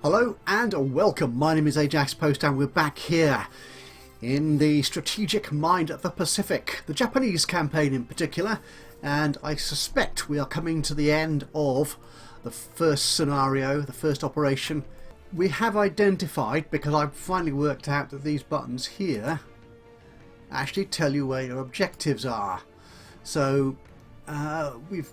Hello and welcome, my name is Ajaxpost and we're back here in the strategic mind of the Pacific, the Japanese campaign in particular, and I suspect we are coming to the end of the first scenario, the first operation. We have identified, because I've finally worked out that these buttons here actually tell you where your objectives are. So we've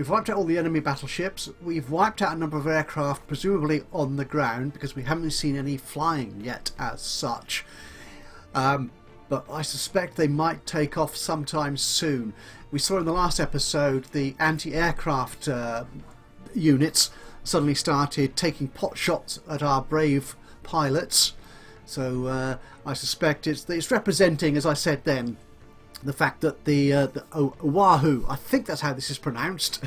wiped out all the enemy battleships, we've wiped out a number of aircraft, presumably on the ground, because we haven't seen any flying yet as such. But I suspect they might take off sometime soon. We saw in the last episode the anti-aircraft units suddenly started taking pot shots at our brave pilots. So I suspect it's representing, as I said then, the fact that the Oahu, I think that's how this is pronounced,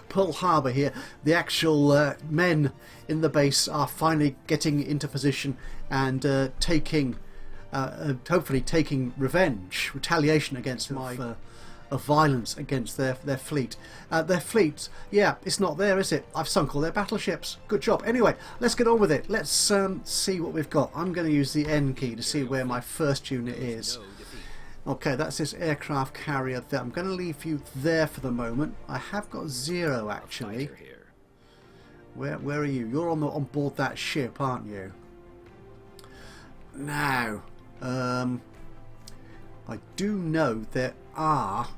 Pearl Harbour here, the actual men in the base are finally getting into position and hopefully taking revenge, retaliation against my of violence against their fleet. Their fleet, yeah, it's not there, is it? I've sunk all their battleships. Good job. Anyway, let's get on with it. Let's see what we've got. I'm going to use the N key to see where my first unit is. Okay, that's this aircraft carrier there. I'm going to leave you there for the moment. I have got 0 actually. Where are you? You're on board that ship, aren't you? Now, I do know there are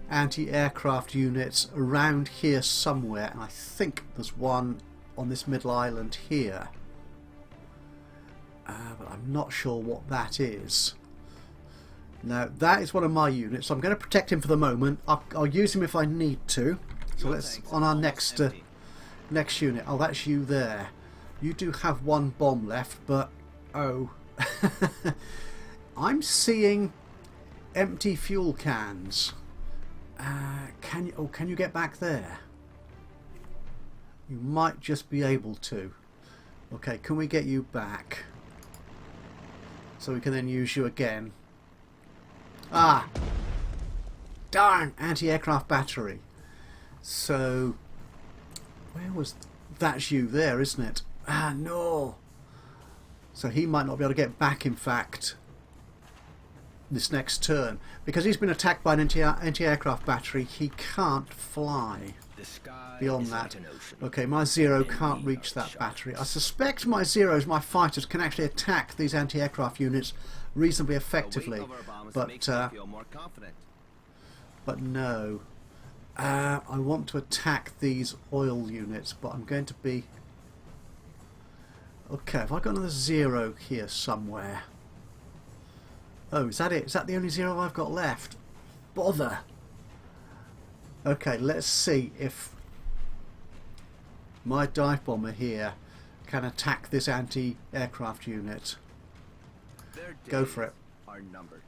anti-aircraft units around here somewhere, and I think there's one on this middle island here. But I'm not sure what that is. Now that is one of my units, so I'm going to protect him for the moment. I'll use him if I need to. So let's on our next unit. Oh, that's you there. You do have one bomb left, but oh, I'm seeing empty fuel cans. Can you get back there? You might just be able to. Okay, can we get you back so we can then use you again? Ah, darn, anti-aircraft battery. So, where was... That's you there, isn't it? Ah, no. So he might not be able to get back, in fact, this next turn. Because he's been attacked by an anti-aircraft battery, he can't fly beyond that. Okay, my 0 can't reach that battery. I suspect my 0s, my fighters, can actually attack these anti-aircraft units reasonably effectively, but no. I want to attack these oil units, but I'm going to be... Okay, have I got another 0 here somewhere? Oh, is that it? Is that the only 0 I've got left? Bother! Okay, let's see if my dive bomber here can attack this anti-aircraft unit. Go for it. Are numbered.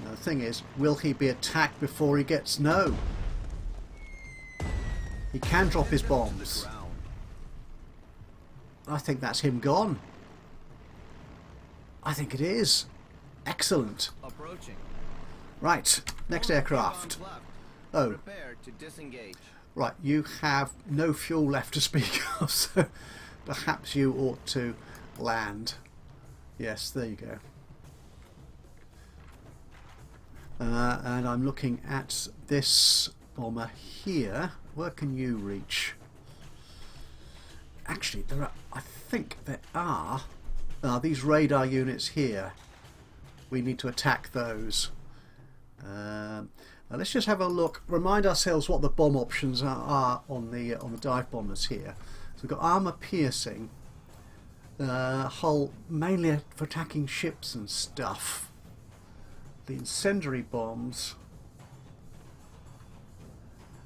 Now the thing is, will he be attacked before he gets... No! He can drop his bombs. I think that's him gone. I think it is. Excellent. Approaching. Right, next aircraft. Oh. Prepare to disengage. Right, you have no fuel left to speak of, so perhaps you ought to land. Yes, there you go. And I'm looking at this bomber here. Where can you reach? Actually, there are... I think there are these radar units here. We need to attack those. Now let's just have a look. Remind ourselves what the bomb options are on the dive bombers here. So we've got armor piercing, hull mainly for attacking ships and stuff. The incendiary bombs.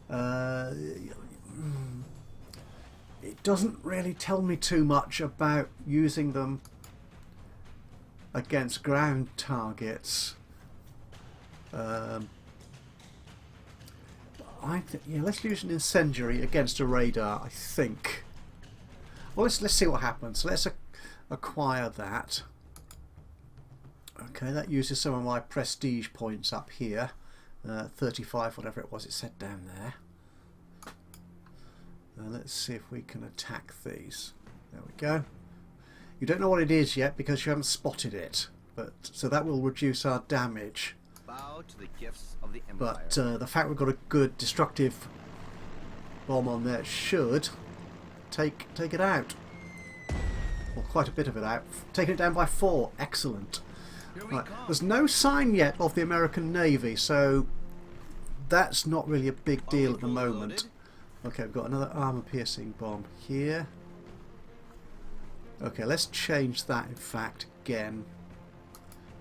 It doesn't really tell me too much about using them against ground targets. Yeah, let's use an incendiary against a radar, I think. Well, let's see what happens. Let's acquire that. Okay, that uses some of my prestige points up here. 35, whatever it was it said down there. Let's see if we can attack these. There we go. You don't know what it is yet because you haven't spotted it, but so that will reduce our damage. Bow to the gifts of the Empire. But the fact we've got a good destructive bomb on there should take it out. Well, quite a bit of it out. Taking it down by 4. Excellent. Right. There's no sign yet of the American Navy, so that's not really a big deal at the moment. Okay, we've got another armor-piercing bomb here. Okay, let's change that, in fact, again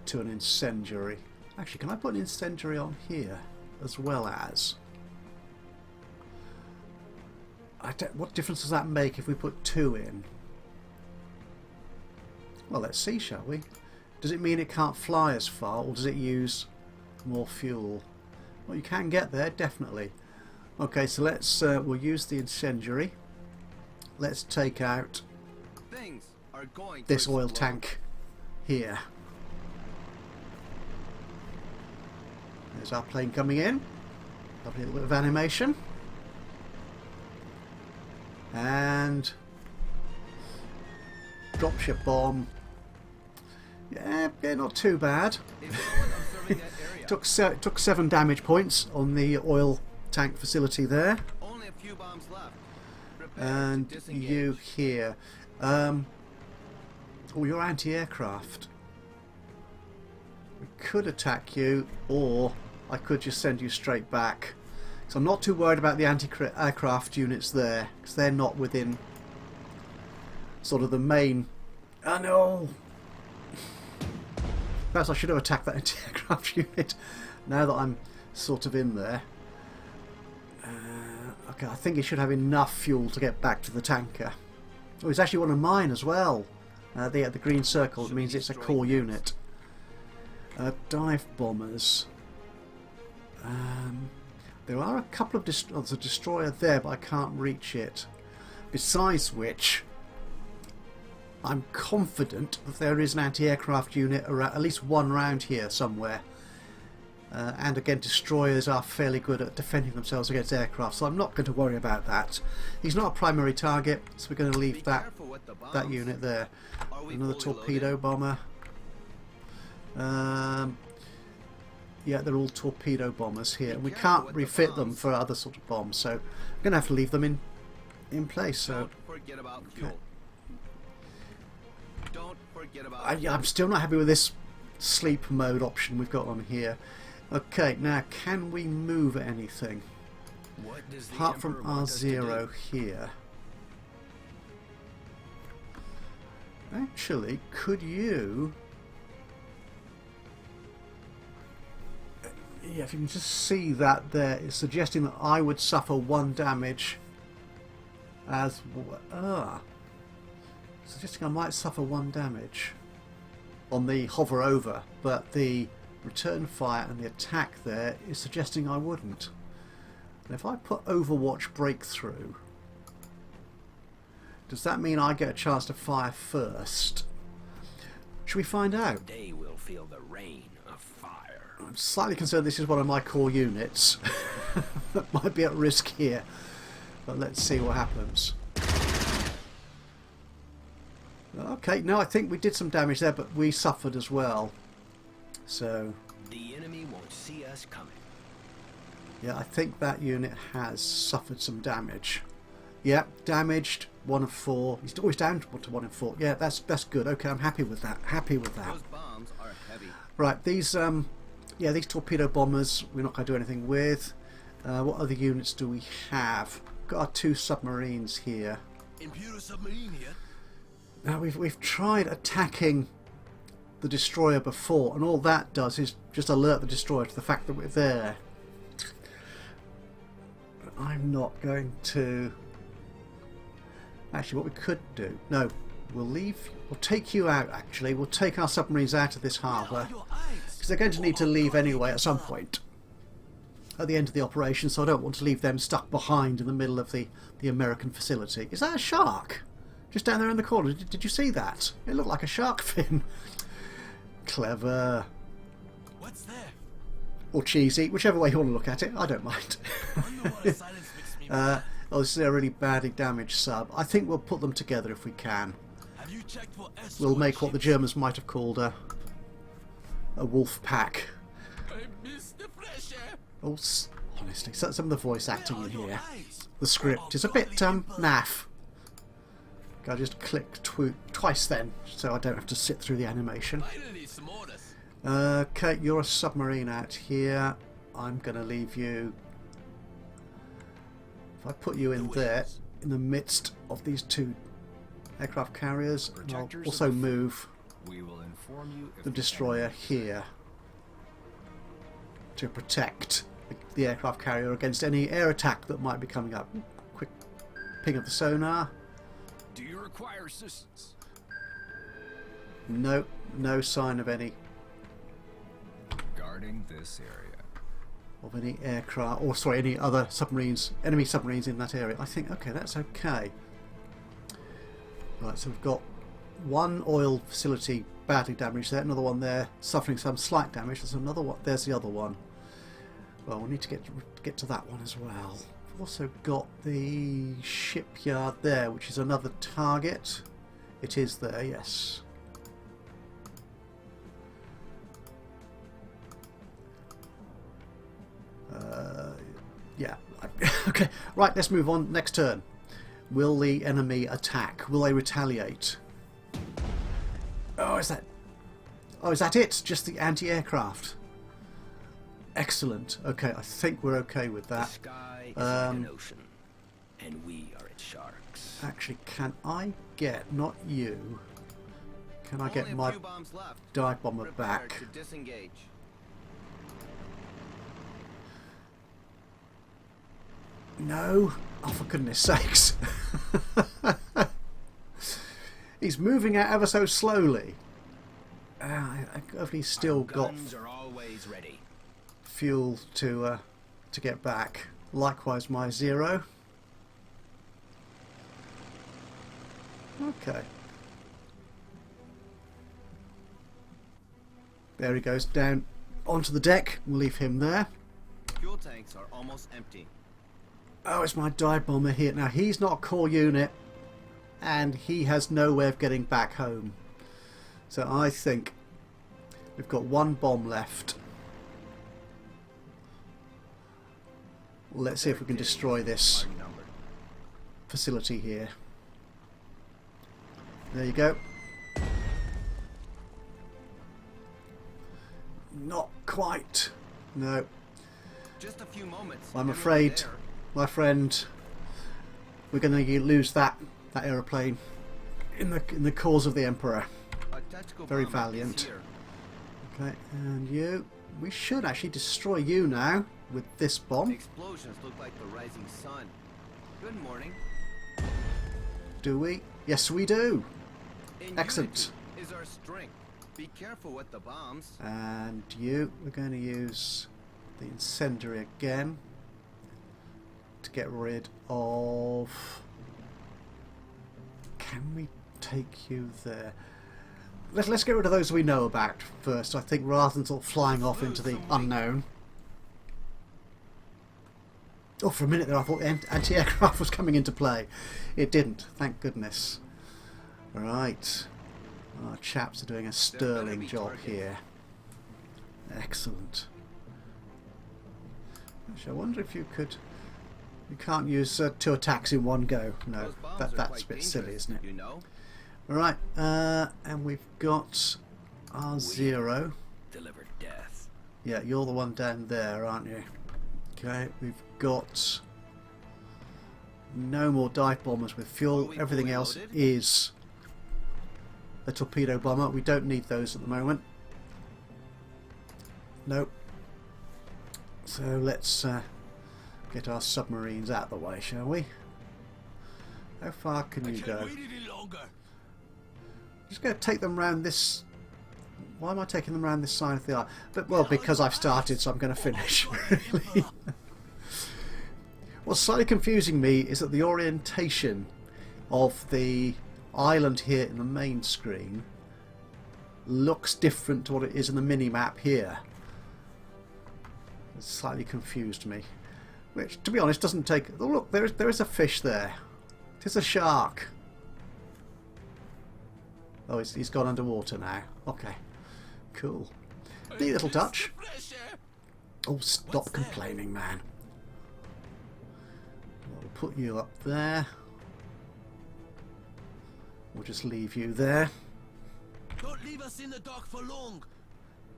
to an incendiary. Actually, can I put an incendiary on here as well as... what difference does that make if we put 2 in? Well, let's see, shall we? Does it mean it can't fly as far, or does it use more fuel? Well, you can get there, definitely. Okay, so let's we'll use the incendiary. Let's take out this oil tank here. There's our plane coming in. Lovely little bit of animation. And dropship bomb. Yeah, not too bad. took 7 damage points on the oil tank facility there. Only a few bombs left. And you here. Oh, you're anti-aircraft. We could attack you, or I could just send you straight back. So I'm not too worried about the anti-aircraft units there, because they're not within sort of the main... Oh no! Perhaps I should have attacked that anti-aircraft unit now that I'm sort of in there. Okay, I think it should have enough fuel to get back to the tanker. Oh, it's actually one of mine as well. The green circle means it's a core unit. Dive bombers. There are a couple of there's a destroyer there, but I can't reach it. Besides which, I'm confident that there is an anti-aircraft unit around, at least one around here somewhere. And again, destroyers are fairly good at defending themselves against aircraft, so I'm not going to worry about that. He's not a primary target, so we're going to leave that unit there. Another torpedo bomber. Yeah, they're all torpedo bombers here, and we can't refit them for other sort of bombs, so I'm going to have to leave them in place. So, okay. I'm still not happy with this sleep mode option we've got on here. Okay, now can we move anything apart from R0 here? Actually, could you... Yeah, if you can just see that there, it's suggesting that I would suffer 1 damage as... suggesting I might suffer 1 damage on the hover over, but the return fire and the attack there is suggesting I wouldn't. And if I put Overwatch Breakthrough, does that mean I get a chance to fire first? Should we find out? They will feel the rain of fire. I'm slightly concerned this is one of my core units that might be at risk here, but let's see what happens. Okay, no, I think we did some damage there, but we suffered as well. So the enemy won't see us coming. Yeah, I think that unit has suffered some damage. Yeah, damaged 1 of 4. He's always down to 1 of 4. Yeah, that's good. Okay, I'm happy with that. Happy with that. Those bombs are heavy. Right, these these torpedo bombers we're not going to do anything with. What other units do we have? Got our 2 submarines here. Imperial submarine here. Now we've tried attacking the destroyer before, and all that does is just alert the destroyer to the fact that we're there. I'm not going to... Actually, what we could do... No, we'll take you out, actually. We'll take our submarines out of this harbour, because they're going to need to leave anyway at some point at the end of the operation, so I don't want to leave them stuck behind in the middle of the American facility. Is that a shark? Just down there in the corner. Did you see that? It looked like a shark fin. Clever. What's there? or cheesy, whichever way you want to look at it. I don't mind. Underwater silence makes me Oh, this is a really badly damaged sub. I think we'll put them together if we can. Have you checked for escort We'll make what the ships? Germans might have called a wolf pack. I miss the fresh air. Oh, honestly, some of the voice acting Where in are your here, eyes? the script is a bit naff. I just click twice then, so I don't have to sit through the animation. Finally, some orders. Okay, you're a submarine out here. I'm going to leave you. If I put you in there, in the midst of these two aircraft carriers, and I'll Protectors also of the move We will inform you if the destroyer here to protect the aircraft carrier against any air attack that might be coming up. Quick ping of the sonar. Do you require assistance? No, no sign of any Guarding this area. aircraft, or sorry, any other submarines, enemy submarines in that area. I think, okay, that's okay. Right, so we've got one oil facility badly damaged there, another one there suffering some slight damage. There's another one. There's the other one. Well, we need to get to that one as well. We've also got the shipyard there, which is another target. It is there, yes. Yeah. Okay. Right. Let's move on. Next turn. Will the enemy attack? Will they retaliate? Oh, is that? Oh, is that it? Just the anti-aircraft. Excellent. Okay, I think we're okay with The that. sky is like an ocean, and we are its sharks. Actually, can I get, not you, can I Only get a my few bombs left. dive bomber Prepare back? to disengage. No? Oh, for goodness sakes. He's moving out ever so slowly. Have he still got Guns are always ready. fuel to get back? Likewise, my Zero. Okay. There he goes, down onto the deck. We'll leave him there. Fuel tanks are almost empty. Oh, it's my dive bomber here. Now, he's not a core unit, and he has no way of getting back home. So I think we've got one bomb left. Let's see if we can destroy this facility here. There you go. Not quite. No. Just a few moments. I'm and we're afraid, there. my friend, we're going to lose that aeroplane in the cause of the Emperor. A tactical Very bomber is valiant. here. Okay, and you. We should actually destroy you now with this The bomb. explosions look like the rising sun. Good morning. Do we? Yes, we do. In Excellent. unity is our strength. Be careful with the bombs. And you. We're going to use the incendiary again to get rid of. Can we take you there? Let's get rid of those we know about first, I think, rather than sort of flying off into the unknown. Oh, for a minute there I thought the anti-aircraft was coming into play. It didn't, thank goodness. Right. Our chaps are doing a sterling job here. Excellent. Actually, I wonder if you could... You can't use 2 attacks in one go. No, Those bombs are that's quite a bit dangerous, silly, isn't it? You know? Alright, and we've got our Zero. Deliver death. Yeah, you're the one down there, aren't you? Okay, we've got no more dive bombers with Are fuel. we Everything fully else loaded? is a torpedo bomber. We don't need those at the moment. Nope. So let's get our submarines out of the way, shall we? How far can you go? Wait any longer. Just going to take them round this. Why am I taking them round this side of the island? But well, because I've started, so I'm going to finish. Really. What's slightly confusing me is that the orientation of the island here in the main screen looks different to what it is in the mini map here. It slightly confused me. Which, to be honest, doesn't take... Oh, look, there is a fish there. It is a shark. Oh, he's gone underwater now. Okay. Cool. Neat little touch. Oh, stop complaining, man. We'll put you up there. We'll just leave you there. Don't leave us in the dark for long.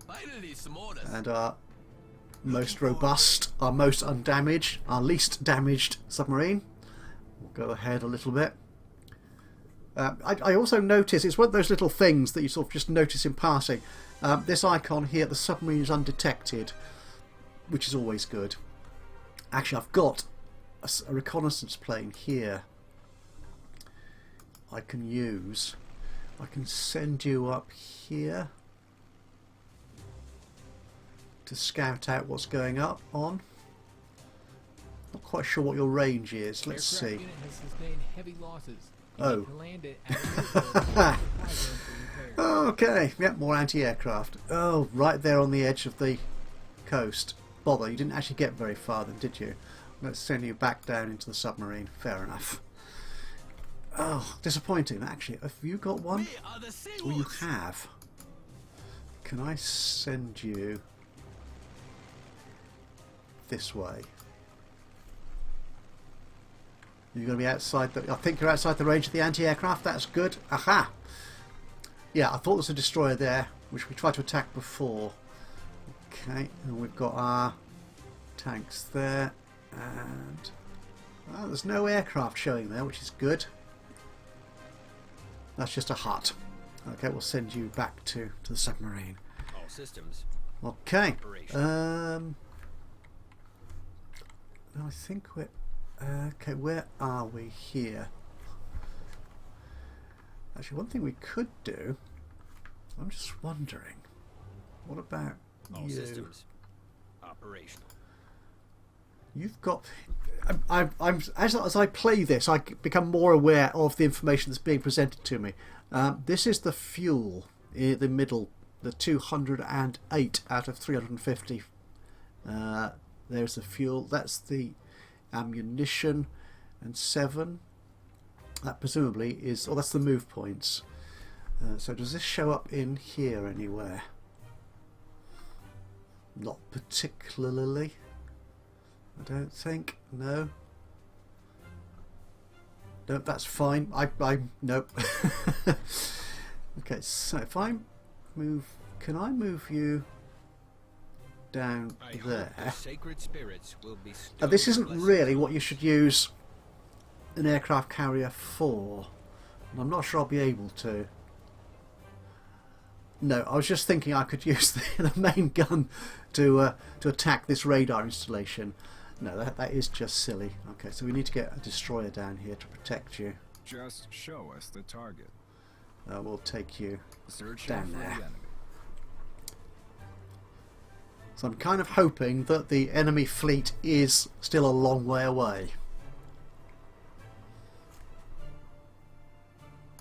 Finally, some orders. And our most robust, our most undamaged, our least damaged submarine. We'll go ahead a little bit. I also notice, it's one of those little things that you sort of just notice in passing. This icon here, the submarine is undetected, which is always good. Actually, I've got a reconnaissance plane here I can use. I can send you up here to scout out what's going on. Not quite sure what your range is. Let's see. Unit has sustained heavy losses. Oh. Land Okay, yep, more anti-aircraft. Oh, right there on the edge of the coast. Bother, you didn't actually get very far then, did you? Let's send you back down into the submarine. Fair enough. Oh, disappointing, actually. Have you got one? Oh, you have. Can I send you this way? You're going to be outside the... I think you're outside the range of the anti-aircraft. That's good. Aha! Yeah, I thought there was a destroyer there, which we tried to attack before. Okay, and we've got our tanks there. And... oh, there's no aircraft showing there, which is good. That's just a hut. Okay, we'll send you back to the submarine. All systems. Okay. Operation. I think we're... okay, where are we here? Actually, one thing we could do... I'm just wondering... what about All you? systems. Operational. You've got... as I play this, I become more aware of the information that's being presented to me. This is the fuel in the middle, the 208 out of 350. There's the fuel. That's the ammunition, and 7. That presumably is... oh, that's the move points. So does this show up in here anywhere? Not particularly. I don't think. No. Nope, that's fine. Nope. Okay, so if I move... can I move you down there? The sacred spirits will be Now, this isn't really what you should use an aircraft carrier for. And I'm not sure I'll be able to. No, I was just thinking I could use the main gun to attack this radar installation. No, that is just silly. Okay, so we need to get a destroyer down here to protect you. Just show us the target. We'll take you Search down for the there. enemy. So I'm kind of hoping that the enemy fleet is still a long way away.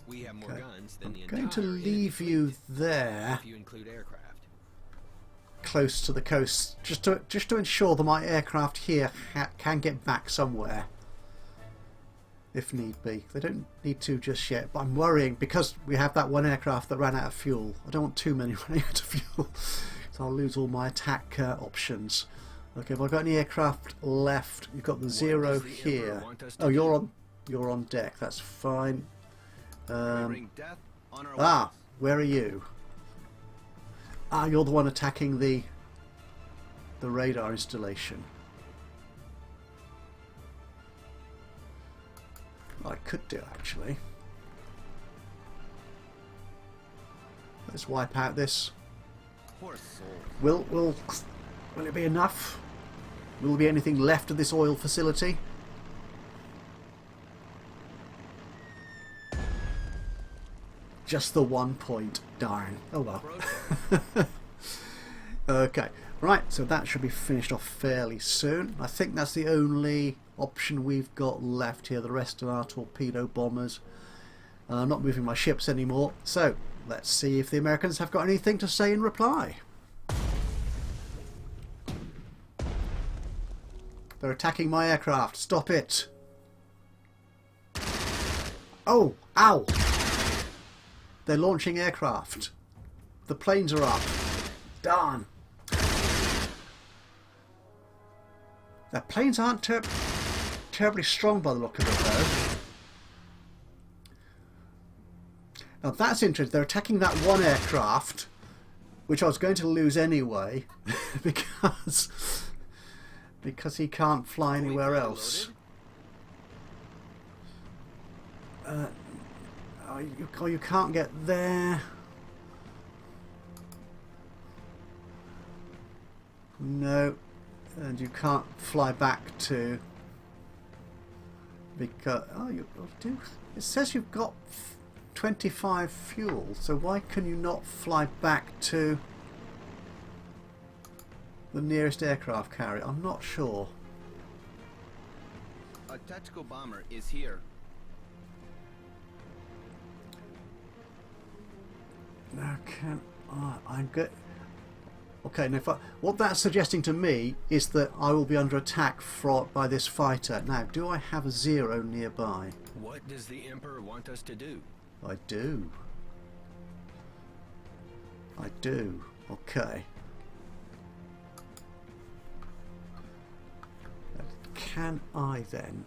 We have more Okay. guns than the I'm going to entire leave enemy you fleet, there, if you include aircraft. close to the coast, just to ensure that my aircraft here can get back somewhere if need be. They don't need to just yet, but I'm worrying because we have that one aircraft that ran out of fuel. I don't want too many running out of fuel, so I'll lose all my attack options. Okay, have I got any aircraft left? You've got the 0 does the Emperor here. want us to Oh, do? you're on deck. That's fine. We bring death on our Ah, wings. where are you? Ah, you're the one attacking the radar installation. I could do actually. Let's wipe out this. Poor soul. Will it be enough? Will there be anything left of this oil facility? Just the 1 point. Darn. Oh well. Okay. Right, so that should be finished off fairly soon. I think that's the only option we've got left here. The rest of our torpedo bombers. I'm not moving my ships anymore. So, let's see if the Americans have got anything to say in reply. They're attacking my aircraft. Stop it. Oh, ow. They're launching aircraft. The planes are up. Darn. Their planes aren't terribly strong by the look of it, though. Now that's interesting. They're attacking that one aircraft, which I was going to lose anyway, because he can't fly anywhere else. You can't get there. No, and you can't fly back to, because you do. It says you've got 25 fuel, so why can you not fly back to the nearest aircraft carrier? I'm not sure. A tactical bomber is here. No, can I'm good. Okay, now what that's suggesting to me is that I will be under attack by this fighter. Now, do I have a 0 nearby? What does the Emperor want us to do? I do. I do. Okay. Can I then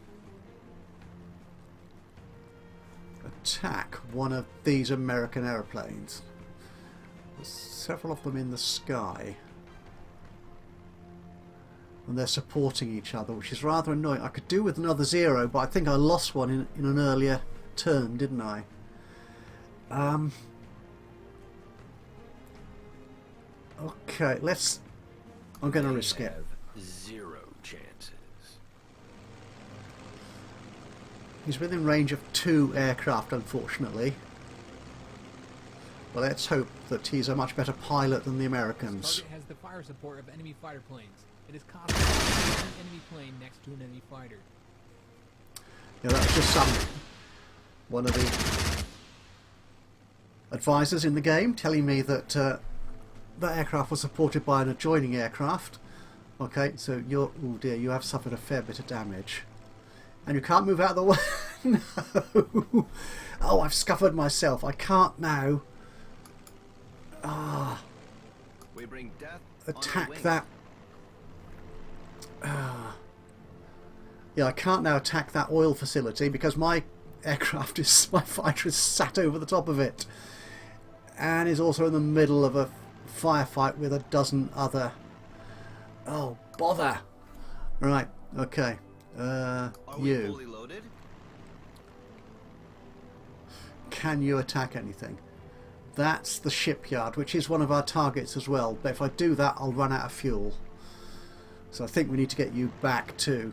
attack one of these American aeroplanes? There's several of them in the sky, and they're supporting each other, which is rather annoying. I could do with another 0, but I think I lost one in an earlier turn, didn't I? Okay, I'm going to risk it. 0 chances. He's within range of 2 aircraft, unfortunately. But let's hope that he's a much better pilot than the Americans. Target has the fire support of enemy fighter planes. It is constant an enemy plane next to an enemy fighter. Yeah, that's just one of the advisors in the game telling me that that aircraft was supported by an adjoining aircraft. Okay, so oh dear, you have suffered a fair bit of damage. And you can't move out of the way. No. Oh, I've scuppered myself. I can't now. We bring death Attack that. Yeah, I can't now attack that oil facility because my fighter is sat over the top of it, and is also in the middle of a firefight with a dozen other. Oh, bother! Right, okay. Are we fully loaded? Can you attack anything? That's the shipyard, which is one of our targets as well. But if I do that, I'll run out of fuel. So I think we need to get you back to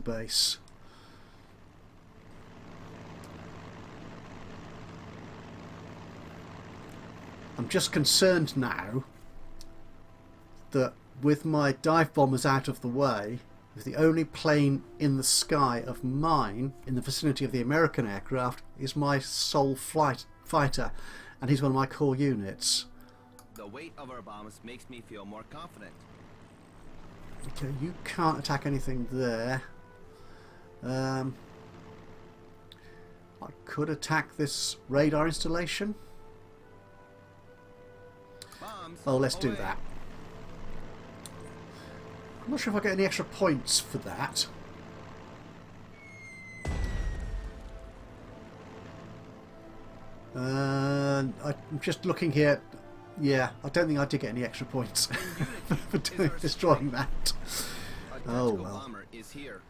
base. I'm just concerned now that with my dive bombers out of the way, if the only plane in the sky of mine in the vicinity of the American aircraft is my sole fighter, and he's one of my core units. The weight of our bombs makes me feel more confident. Okay, you can't attack anything there. I could attack this radar installation. Bombs Oh, let's do away. that. I'm not sure if I get any extra points for that. I'm just looking here. Yeah, I don't think I did get any extra points for destroying that. A Oh tactical well. bomber is here.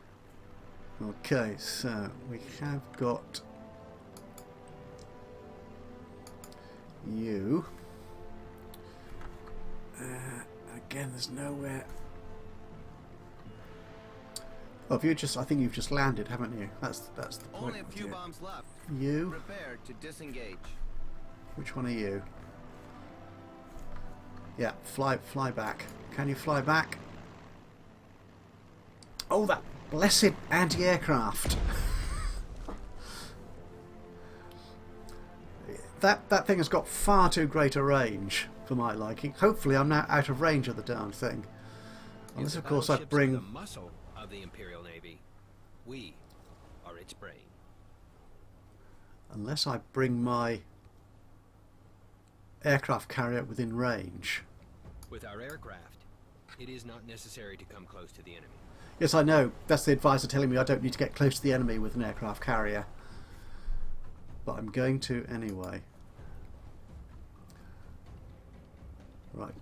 Okay, so we have got you. Again, there's nowhere. Oh, I think you've just landed, haven't you? That's the point. Only a few dear. bombs left. You? Prepare to disengage. Which one are you? Yeah, fly back. Can you fly back? Oh, that blessed anti-aircraft! that thing has got far too great a range for my liking. Hopefully I'm now out of range of the darn thing. Unless, The of course, I battleships are bring... the muscle of the Imperial Navy. We are its brain. Unless I bring my aircraft carrier within range. With our aircraft, it is not necessary to come close to the enemy. Yes, I know. That's the advisor telling me I don't need to get close to the enemy with an aircraft carrier. But I'm going to anyway. Right.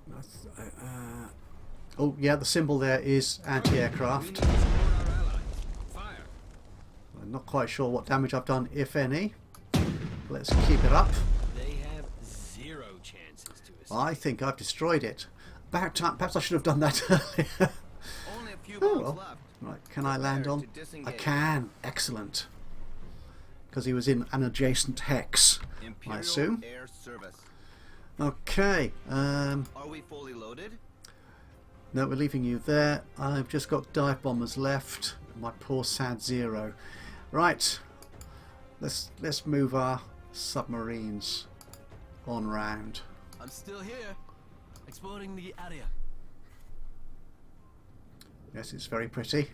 Oh, yeah, the symbol there is anti-aircraft. We need to support our allies. Fire! I'm not quite sure what damage I've done, if any. Let's keep it up. They have zero chances to escape. I think I've destroyed it. About time. Perhaps I should have done that earlier. Only a few Oh, bombs well. left. Right, can I land Prepare on? to disengage. I can. Excellent. Because he was in an adjacent hex, Imperial I assume. Air Service. Okay. Are we fully loaded? No, we're leaving you there. I've just got dive bombers left. My poor sad Zero. Right. Let's move our submarines on round. I'm still here, exploring the area. Yes, it's very pretty.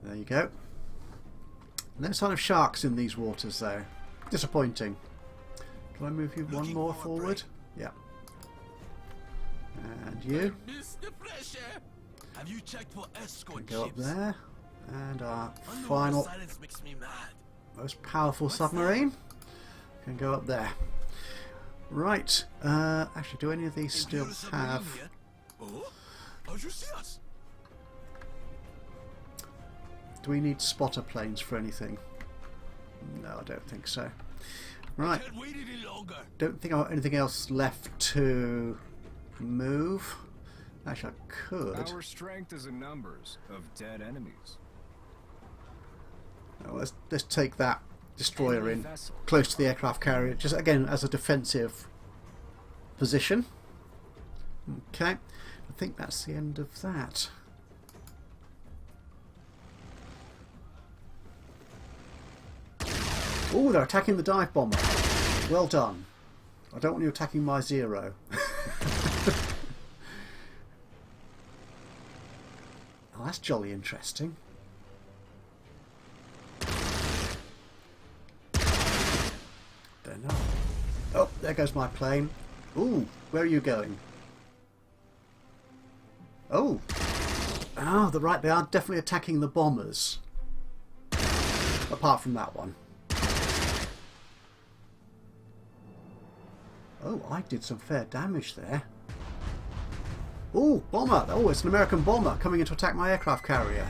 There you go. No sign of sharks in these waters, though. Disappointing. Can I move you one Looking more for a forward? Yeah. And you Miss the fresh air. Have you checked for can escort go up ships? there. And our Underwater final, silence makes me mad. most powerful What's submarine can go up there. Right. Actually, do any of these still Imperial submarine have... here? Oh, how'd you see us? Do we need spotter planes for anything? No, I don't think so. Right. Can't wait any longer. Don't think I've got anything else left to move. Actually, I could. Our strength is in numbers of dead enemies. Oh, let's take that destroyer Enemy in vessel. close to the aircraft carrier, just again as a defensive position. Okay, I think that's the end of that. Oh, they're attacking the dive bomber. Well done. I don't want you attacking my Zero. Oh, that's jolly interesting. Don't know. Oh, there goes my plane. Ooh, where are you going? Oh. Oh, they're right. They are definitely attacking the bombers. Apart from that one. Oh, I did some fair damage there. Oh, bomber! Oh, it's an American bomber coming in to attack my aircraft carrier.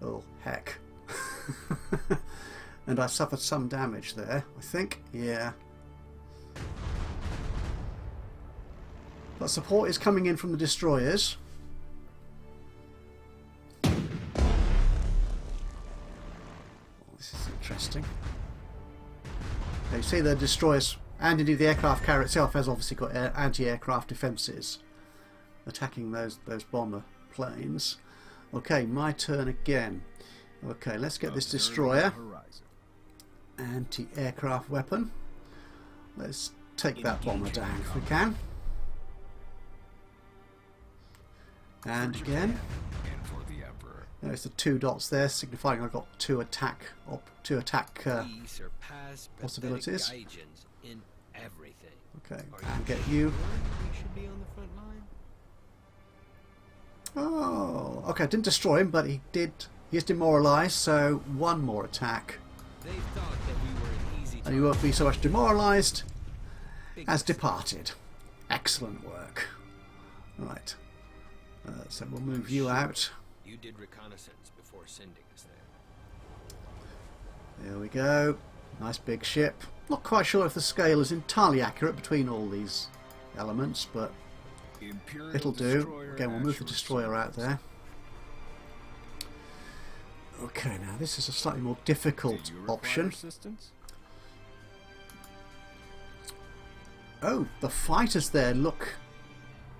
Oh, heck. And I suffered some damage there, I think. Yeah. But support is coming in from the destroyers. Oh, this is interesting. Now you see the destroyers, and indeed the aircraft carrier itself has obviously got anti-aircraft defences attacking those bomber planes. Okay, my turn again. Okay, let's get this destroyer. Anti-aircraft weapon. Let's take that bomber down if we can. And again. And for the Emperor. There's the two dots there, signifying I've got two attack We surpass possibilities. pathetic gaijins in everything. Okay, Are and get sure you. We should be on the front line. Oh, okay. I didn't destroy him, but he did. He is demoralised, so one more attack, They thought that we were an easy and he won't be so much demoralised Big as mistake. departed. Excellent work. Right. So we'll move you out. You did reconnaissance before sending us there. There we go. Nice big ship. Not quite sure if the scale is entirely accurate between all these elements, but Imperial it'll do. destroyer Again, we'll move the Asher's destroyer out there. Okay, now this is a slightly more Do difficult you require option. assistance? Oh, the fighters there look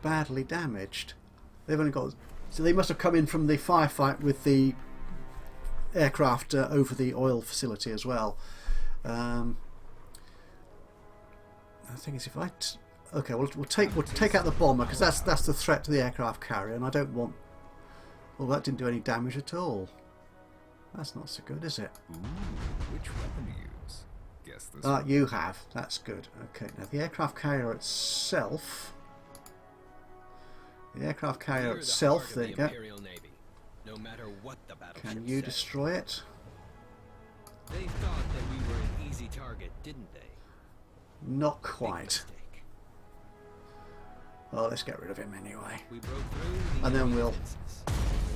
badly damaged. They've only got... So they must have come in from the firefight with the aircraft over the oil facility as well. The thing is, if I okay, we'll take out the bomber because that's the threat to the aircraft carrier, and I don't want. Well, that didn't do any damage at all. That's not so good, is it? Ooh, which weapon to use? Guess this one. You have. That's good. Okay, now the aircraft carrier itself. The aircraft carrier You're the itself. heart of There the you go. Imperial Navy. No matter what the battleship Can you said. destroy it? They thought that we were an easy target, didn't they? Not Big quite. mistake. Well, let's get rid of him anyway. We broke through the And then enemy we'll- defenses.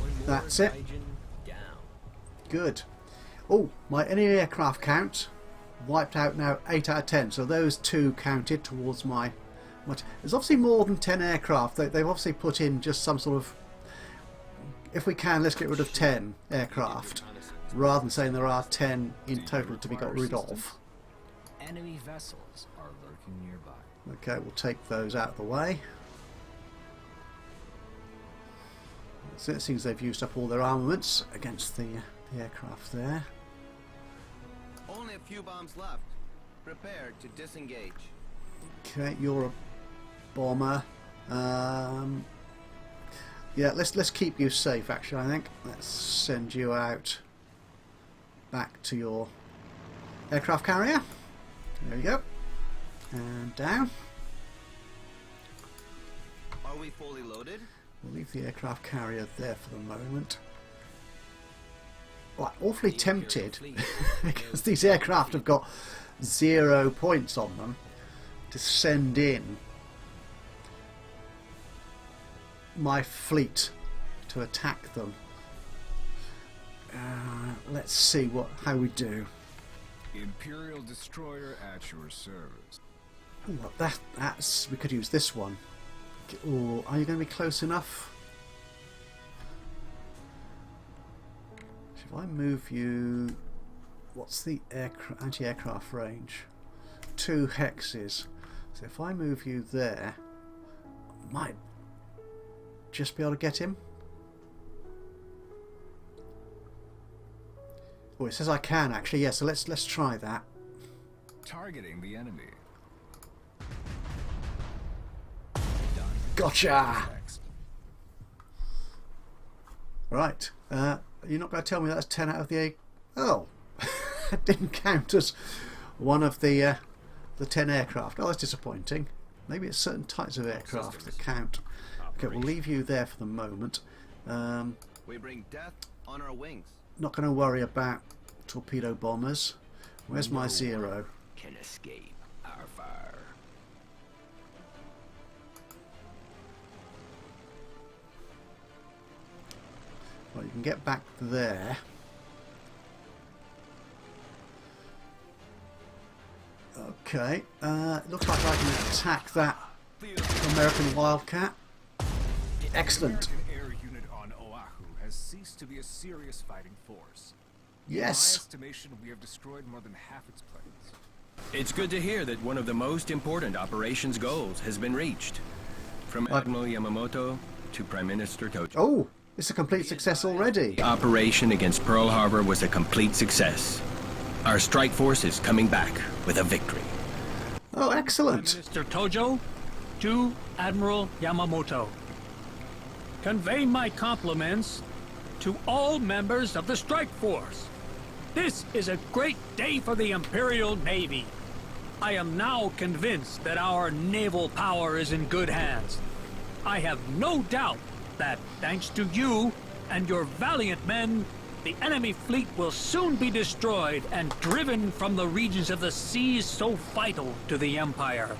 One more That's it. Gaijin down. Good. Oh, my enemy aircraft count wiped out now 8 out of 10. So those two counted towards my. There's obviously more than 10 aircraft. They've obviously put in just some sort of. If we can, let's get rid of 10 aircraft, rather than saying there are 10 in total to be got rid of. Enemy vessels are lurking nearby. Okay, we'll take those out of the way. So it seems they've used up all their armaments against the aircraft there. Only a few bombs left. Prepare to disengage. Okay, you're a bomber. Yeah, let's keep you safe. Actually, I think let's send you out back to your aircraft carrier. There you go, and down. Are we fully loaded? We'll leave the aircraft carrier there for the moment. Well, awfully The tempted Imperial fleet because these aircraft have got 0 points on them to send in my fleet to attack them. Let's see how we do. Imperial destroyer at your service. Well, that's we could use this one. Or are you going to be close enough? If I move you, what's the anti-aircraft range? 2 hexes. So if I move you there, I might just be able to get him. Oh, it says I can actually. Yeah, so let's try that. Targeting the enemy. Gotcha. Next. Right. You're not going to tell me that's 10 out of the 8. Oh, it didn't count as one of the 10 aircraft. Oh, that's disappointing. Maybe it's certain types of aircraft that count. Okay, we'll leave you there for the moment. We bring death on our wings. Not going to worry about torpedo bombers. Where's my 0? Can escape our fire. Well, you can get back there. Okay, looks like I can attack that American Wildcat. Excellent. The American air unit on Oahu has ceased to be a serious fighting force. In my Yes. estimation, we have destroyed more than half its planes. It's good to hear that one of the most important operations goals has been reached. From Admiral Yamamoto to Prime Minister Tojo. Oh, it's a complete success already. The operation against Pearl Harbor was a complete success. Our strike force is coming back with a victory. Oh, excellent. Mr. Tojo to Admiral Yamamoto. Convey my compliments to all members of the strike force. This is a great day for the Imperial Navy. I am now convinced that our naval power is in good hands. I have no doubt that, thanks to you and your valiant men, the enemy fleet will soon be destroyed and driven from the regions of the seas so vital to the Empire.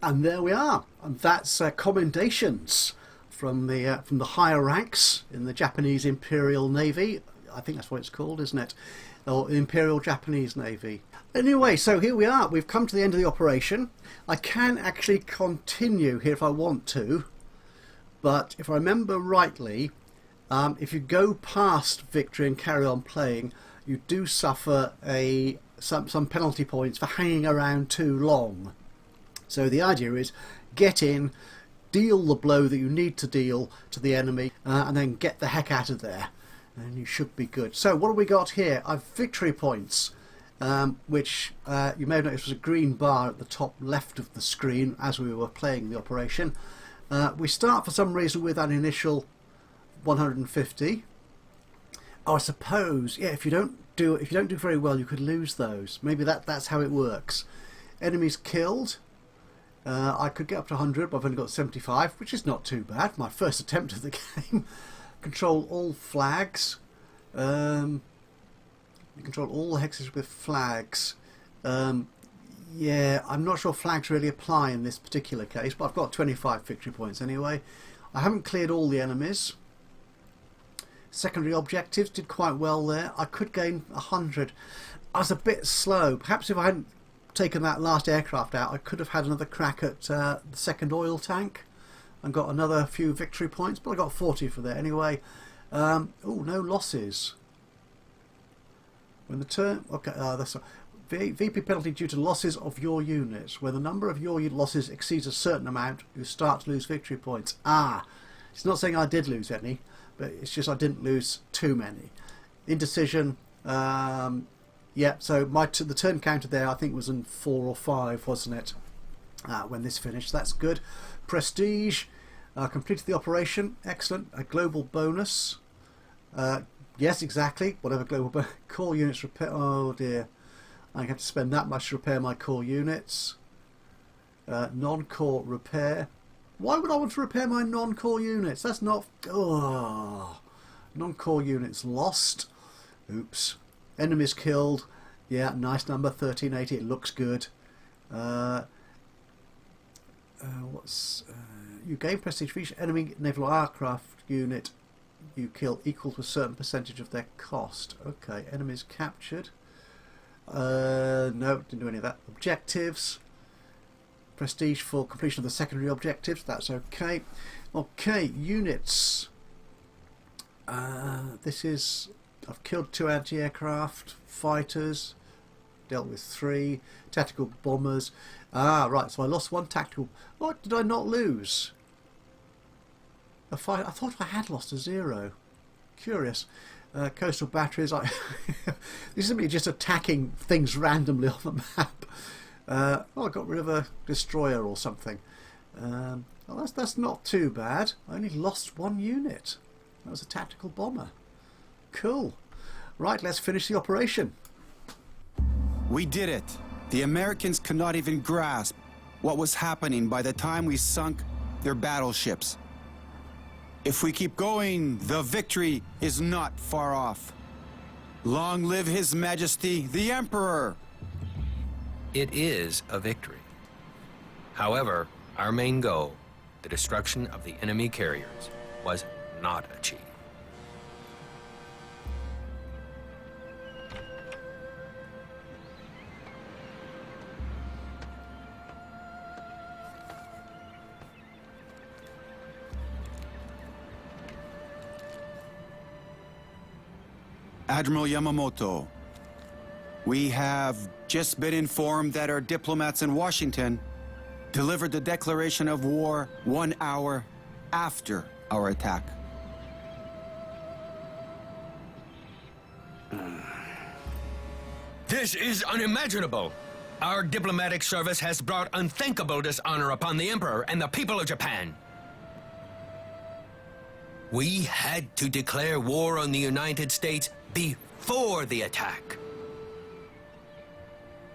And there we are. And that's commendations from the higher ranks in the Japanese Imperial Navy. I think that's what it's called, isn't it? Or Imperial Japanese Navy. Anyway, so here we are. We've come to the end of the operation. I can actually continue here if I want to. But if I remember rightly, if you go past victory and carry on playing, you do suffer some penalty points for hanging around too long. So the idea is get in, deal the blow that you need to deal to the enemy, and then get the heck out of there. And you should be good. So what have we got here? I've victory points. which you may have noticed was a green bar at the top left of the screen as we were playing the operation. We start for some reason with an initial 150. Oh, I suppose, yeah, if you don't do very well, you could lose those. Maybe that's how it works. Enemies killed. I could get up to 100, but I've only got 75, which is not too bad. My first attempt at the game. Control all flags. You control all the hexes with flags. Yeah, I'm not sure flags really apply in this particular case, but I've got 25 victory points anyway. I haven't cleared all the enemies. Secondary objectives did quite well there. I could gain 100. I was a bit slow. Perhaps if I hadn't taken that last aircraft out, I could have had another crack at the second oil tank and got another few victory points, but I got 40 for that anyway. Oh, no losses. When the turn... Okay, that's... VP penalty due to losses of your units. When the number of your losses exceeds a certain amount, you start to lose victory points. Ah, it's not saying I did lose any, but it's just I didn't lose too many. Indecision, yeah, so the turn counter there I think was in 4 or 5, wasn't it, when this finished. That's good. Prestige, completed the operation, excellent. A global bonus, yes, exactly, whatever global bonus. Core units repair, oh dear, I have to spend that much to repair my core units. Non-core repair. Why would I want to repair my non-core units? That's not... Oh, non-core units lost. Oops. Enemies killed. Yeah, nice number, 1380. It looks good. You gain prestige for each enemy naval aircraft unit you kill equal to a certain percentage of their cost. Okay, enemies captured. No, didn't do any of that. Objectives. Prestige for completion of the secondary objectives. That's okay. Okay, units. This is... I've killed 2 anti-aircraft fighters. Dealt with 3 tactical bombers. Ah, right. So I lost 1 tactical... What did I not lose? I thought I had lost a 0. Curious. Coastal batteries. This is me just attacking things randomly on the map. Oh, I got rid of a destroyer or something. Well, that's not too bad. I only lost 1 unit. That was a tactical bomber. Cool. Right, let's finish the operation. We did it. The Americans could not even grasp what was happening by the time we sunk their battleships. If we keep going, the victory is not far off. Long live His Majesty, the Emperor! It is a victory. However, our main goal, the destruction of the enemy carriers, was not achieved. Admiral Yamamoto, we have just been informed that our diplomats in Washington delivered the declaration of war 1 hour after our attack. This is unimaginable! Our diplomatic service has brought unthinkable dishonor upon the Emperor and the people of Japan. We had to declare war on the United States before the attack.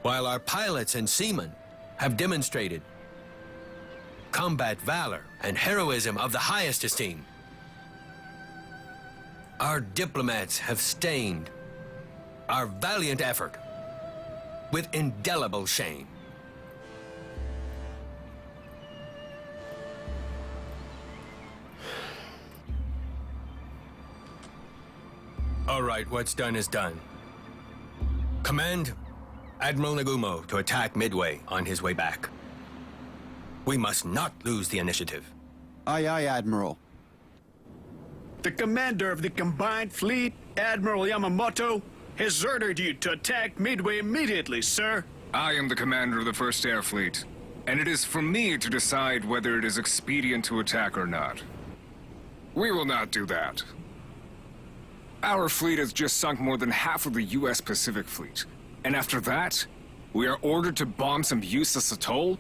While our pilots and seamen have demonstrated combat valor and heroism of the highest esteem, our diplomats have stained our valiant effort with indelible shame. All right, what's done is done. Command Admiral Nagumo to attack Midway on his way back. We must not lose the initiative. Aye, aye, Admiral. The commander of the combined fleet, Admiral Yamamoto, has ordered you to attack Midway immediately, sir. I am the commander of the First Air Fleet, and it is for me to decide whether it is expedient to attack or not. We will not do that. Our fleet has just sunk more than half of the U.S. Pacific Fleet, And after that, we are ordered to bomb some useless atoll?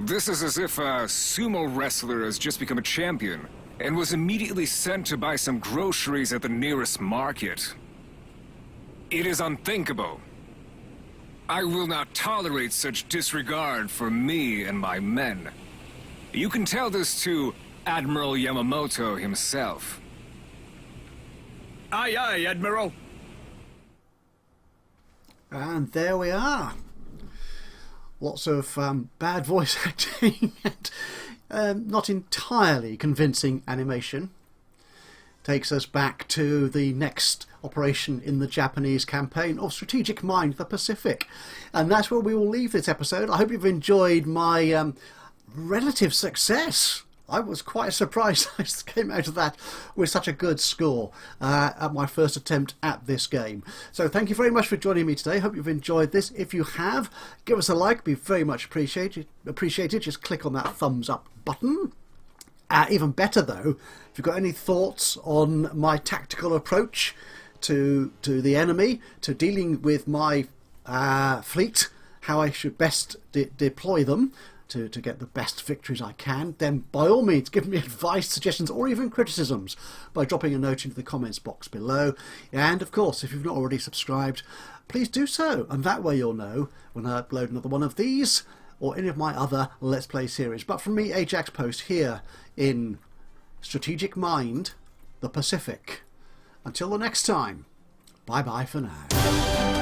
This is as if a sumo wrestler has just become a champion and was immediately sent to buy some groceries at the nearest market. It is unthinkable. I will not tolerate such disregard for me and my men. You can tell this to Admiral Yamamoto himself. Aye, aye, Admiral. And there we are. Lots of bad voice acting and not entirely convincing animation. Takes us back to the next operation in the Japanese campaign of Strategic Mind, the Pacific. And that's where we will leave this episode. I hope you've enjoyed my relative success. I was quite surprised I came out of that with such a good score at my first attempt at this game. So thank you very much for joining me today. Hope you've enjoyed this. If you have, give us a like. Be very much appreciated. Just click on that thumbs up button. Even better though, if you've got any thoughts on my tactical approach to the enemy, to dealing with my fleet, how I should best deploy them to get the best victories I can, then by all means give me advice, suggestions or even criticisms by dropping a note into the comments box below. And of course, if you've not already subscribed, please do so, and that way you'll know when I upload another one of these or any of my other Let's Play series. But from me, Ajaxpost, here in Strategic Mind, the Pacific. Until the next time, bye bye for now.